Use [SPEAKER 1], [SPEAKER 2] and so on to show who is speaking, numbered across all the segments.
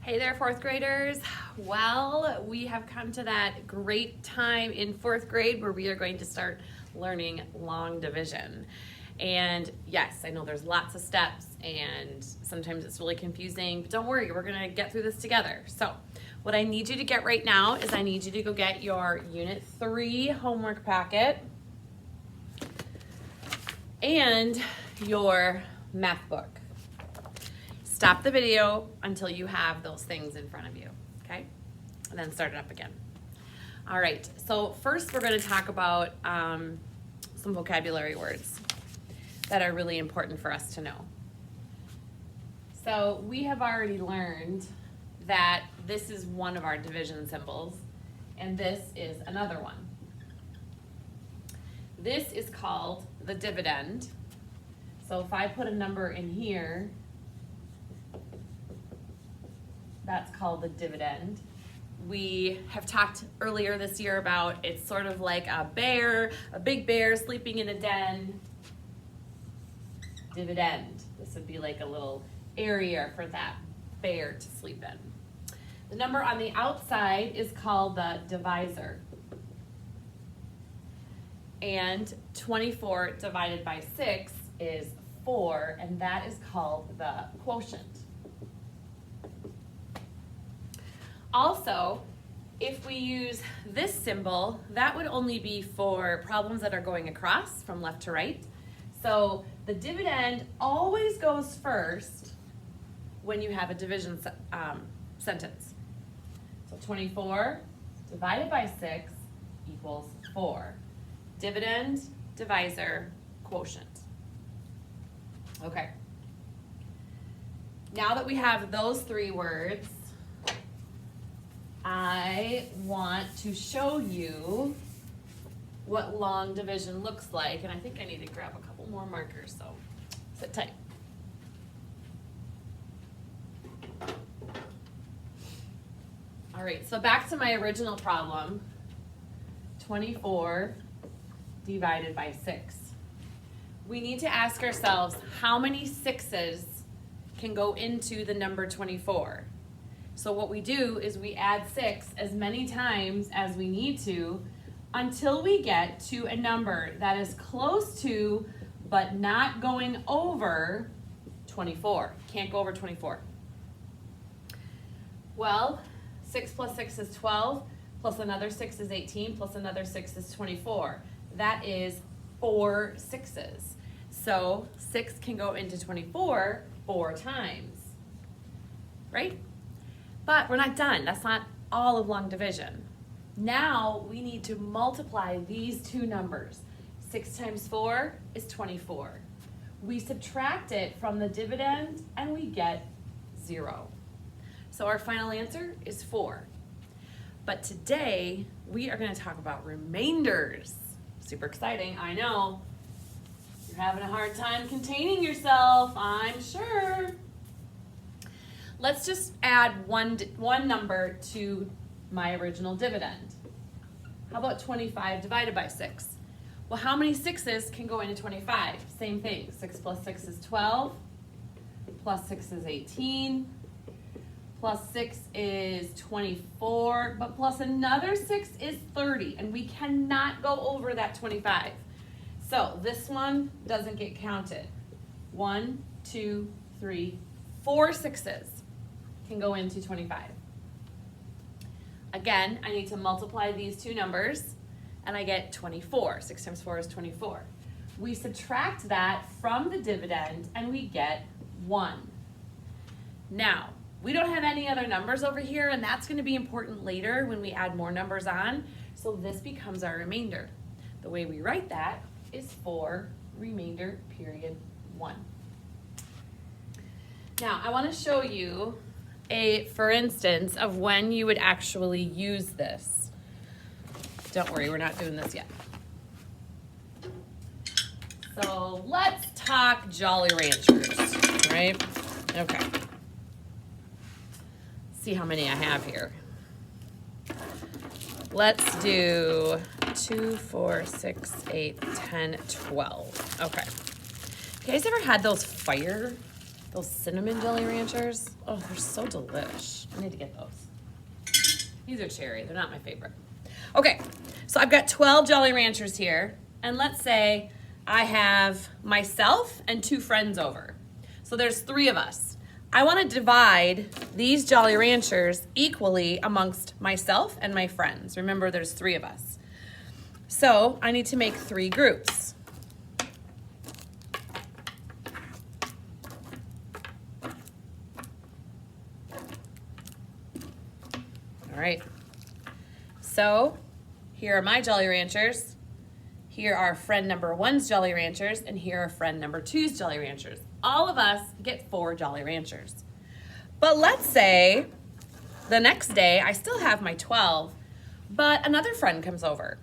[SPEAKER 1] Hey there, fourth graders. Well, we have come to that great time in fourth grade where we are going to start learning long division. And yes, I know there's lots of steps and sometimes it's really confusing, but don't worry, we're gonna get through this together. So what I need you to get right now is I need you to go get your Unit 3 homework packet and your math book. Stop the video until you have those things in front of you, okay? And then start it up again. All right, so first we're gonna talk about some vocabulary words that are really important for us to know. So we have already learned that this is one of our division symbols, and this is another one. This is called the dividend. So if I put a number in here, that's called the dividend. We have talked earlier this year about it's sort of like a bear, a big bear sleeping in a den. Dividend. This would be like a little area for that bear to sleep in. The number on the outside is called the divisor. And 24 divided by 6 is 4, and that is called the quotient. Also, if we use this symbol, that would only be for problems that are going across from left to right. So the dividend always goes first when you have a division sentence. So 24 divided by 6 equals 4. Dividend, divisor, quotient. Okay. Now that we have those three words, I want to show you what long division looks like, and I think I need to grab a couple more markers, so sit tight. All right, so back to my original problem, 24 divided by 6. We need to ask ourselves how many 6s can go into the number 24. So what we do is we add 6 as many times as we need to until we get to a number that is close to but not going over 24. Can't go over 24. Well, 6 plus 6 is 12, plus another 6 is 18, plus another 6 is 24. That is 4 6s. So 6 can go into 24 4 times, right? But we're not done. That's not all of long division. Now we need to multiply these two numbers. 6 times 4 is 24. We subtract it from the dividend and we get 0. So our final answer is 4. But today we are going to talk about remainders. Super exciting, I know. You're having a hard time containing yourself, I'm sure. Let's just add one number to my original dividend. How about 25 divided by 6? Well, how many 6s can go into 25? Same thing, 6 plus 6 is 12, plus 6 is 18, plus 6 is 24, but plus another 6 is 30, and we cannot go over that 25. So this one doesn't get counted. 1, 2, 3, 4 6s can go into 25. Again, I need to multiply these two numbers and I get 24. 6 times 4 is 24. We subtract that from the dividend and we get 1. Now, we don't have any other numbers over here, and that's going to be important later when we add more numbers on. So this becomes our remainder. The way we write that is 4 remainder period 1. Now, I want to show you for instance of when you would actually use this. Don't worry, we're not doing this yet. So let's talk Jolly Ranchers, right? Okay. See how many I have here. Let's do 2, 4, 6, 8, 10, 12. Okay. You guys ever had those fire Those cinnamon Jolly Ranchers, oh, they're so delish. I need to get those. These are cherry, they're not my favorite. Okay, so I've got 12 Jolly Ranchers here, and let's say I have myself and 2 friends over. So there's 3 of us. I want to divide these Jolly Ranchers equally amongst myself and my friends. Remember, there's 3 of us. So I need to make 3 groups. All right. So here are my Jolly Ranchers. Here are friend number 1's Jolly Ranchers, and here are friend number 2's Jolly Ranchers. All of us get 4 Jolly Ranchers. But let's say the next day I still have my 12, but another friend comes over.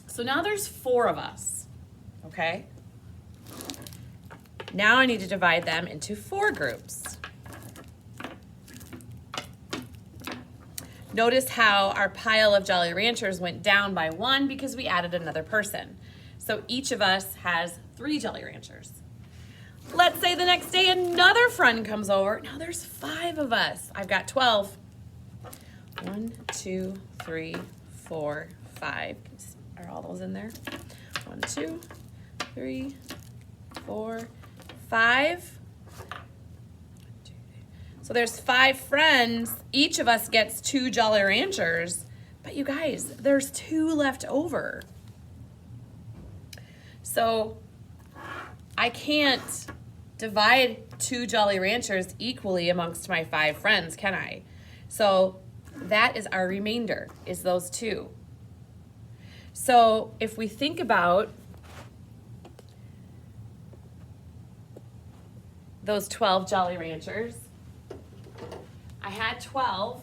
[SPEAKER 1] So now there's 4 of us, okay? Now I need to divide them into 4 groups. Notice how our pile of Jolly Ranchers went down by 1 because we added another person. So each of us has 3 Jolly Ranchers. Let's say the next day another friend comes over. Now there's 5 of us. I've got 12. 1, 2, 3, 4, 5. Are all those in there? 1, 2, 3, 4, 5. So there's 5 friends. Each of us gets 2 Jolly Ranchers. But you guys, there's 2 left over. So I can't divide 2 Jolly Ranchers equally amongst my 5 friends, can I? So that is our remainder, is those 2. So if we think about those 12 Jolly Ranchers, I had 12.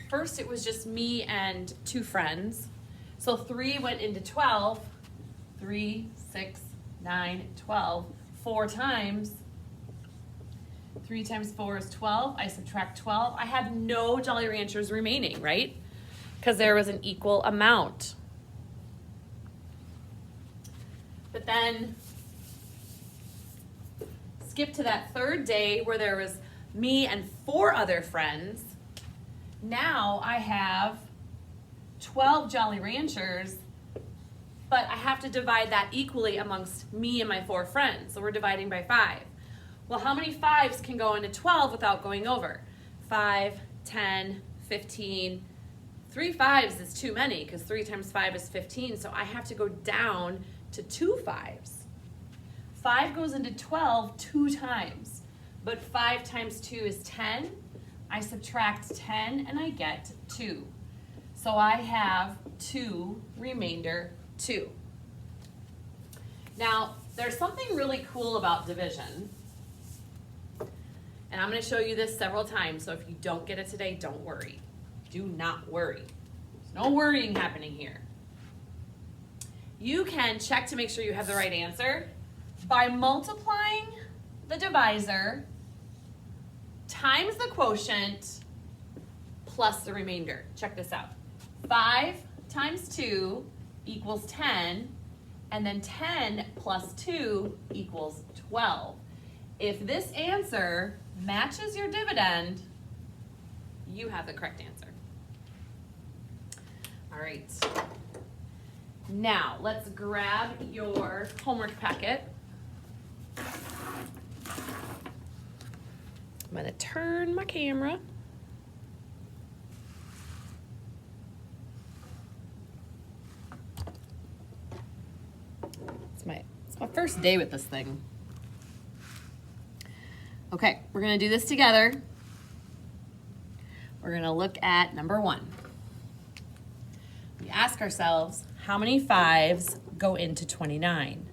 [SPEAKER 1] First, it was just me and 2 friends. So 3 went into 12. 3, 6, 9, 12. 4 times. 3 times 4 is 12. I subtract 12. I have no Jolly Ranchers remaining, right? Because there was an equal amount. But then skip to that 3rd day where there was me and 4 other friends. Now I have 12 Jolly Ranchers, but I have to divide that equally amongst me and my 4 friends. So we're dividing by 5. Well, how many 5s can go into 12 without going over? 5, 10, 15. 3 5s is too many because 3 times 5 is 15. So I have to go down to 2 5s. 5 goes into 12 2 times, but 5 times 2 is 10. I subtract 10 and I get 2. So I have 2 remainder 2. Now, there's something really cool about division, and I'm going to show you this several times, so if you don't get it today, don't worry. Do not worry. There's no worrying happening here. You can check to make sure you have the right answer by multiplying the divisor times the quotient plus the remainder. Check this out. 5 times 2 equals 10, and then 10 plus 2 equals 12. If this answer matches your dividend, you have the correct answer. All right. Now, let's grab your homework packet. I'm going to turn my camera. It's my first day with this thing. Okay, we're going to do this together. We're going to look at number 1. We ask ourselves, how many 5s go into 29?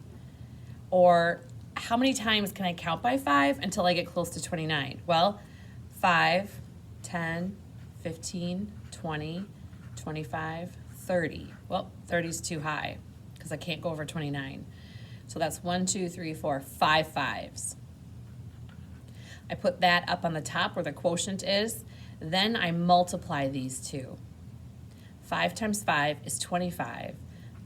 [SPEAKER 1] Or how many times can I count by 5 until I get close to 29? Well, 5, 10, 15, 20, 25, 30. Well, 30 is too high because I can't go over 29. So that's 1, 2, 3, 4, 5 5s. I put that up on the top where the quotient is. Then I multiply these two. 5 times 5 is 25.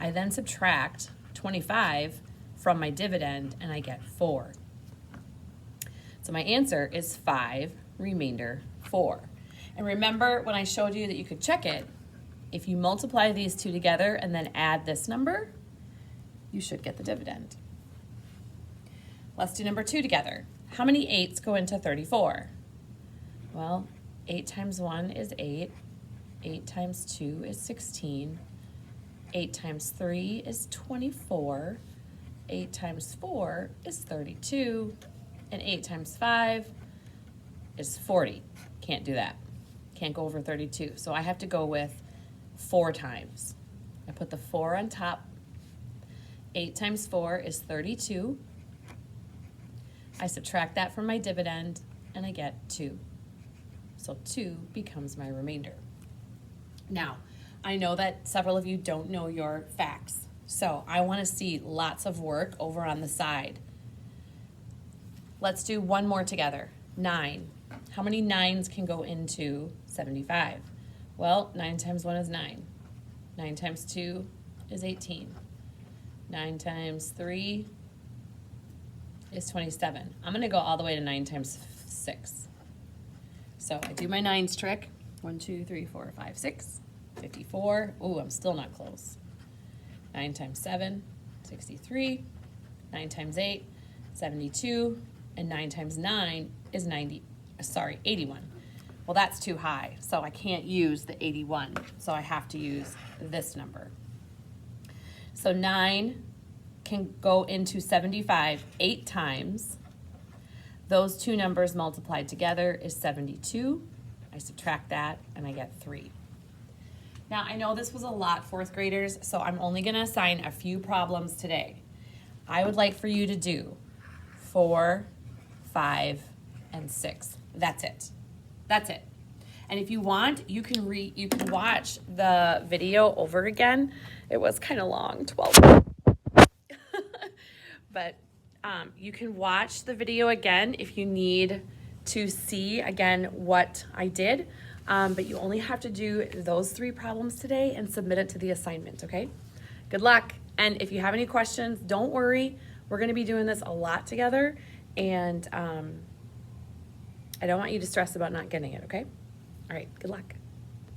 [SPEAKER 1] I then subtract 25 from my dividend, and I get 4. So my answer is 5, remainder 4. And remember when I showed you that you could check it, if you multiply these two together and then add this number, you should get the dividend. Let's do number 2 together. How many 8s go into 34? Well, 8 times 1 is 8. 8 times 2 is 16. 8 times 3 is 24. 8 times 4 is 32. And 8 times 5 is 40. Can't do that. Can't go over 32. So I have to go with 4 times. I put the 4 on top. 8 times 4 is 32. I subtract that from my dividend, and I get 2. So 2 becomes my remainder. Now, I know that several of you don't know your facts, so I want to see lots of work over on the side. Let's do one more together. 9. How many 9s can go into 75? Well, 9 times 1 is 9. 9 times 2 is 18. 9 times 3 is 27. I'm going to go all the way to 9 times 6. So I do my 9s trick. 1, 2, 3, 4, 5, 6. 54. Ooh, I'm still not close. 9 times 7, 63. 9 times 8, 72. And 9 times 9 is 81. Well, that's too high, so I can't use the 81. So I have to use this number. So 9 can go into 75 8 times. Those two numbers multiplied together is 72. I subtract that and I get 3. Now I know this was a lot, 4th graders, so I'm only gonna assign a few problems today. I would like for you to do 4, 5, and 6. That's it. That's it. And if you want, you can watch the video over again. It was kind of long, 12. But you can watch the video again if you need to see again what I did. But you only have to do those 3 problems today and submit it to the assignment, okay? Good luck. And if you have any questions, don't worry. We're gonna be doing this a lot together, and I don't want you to stress about not getting it, okay? All right, good luck.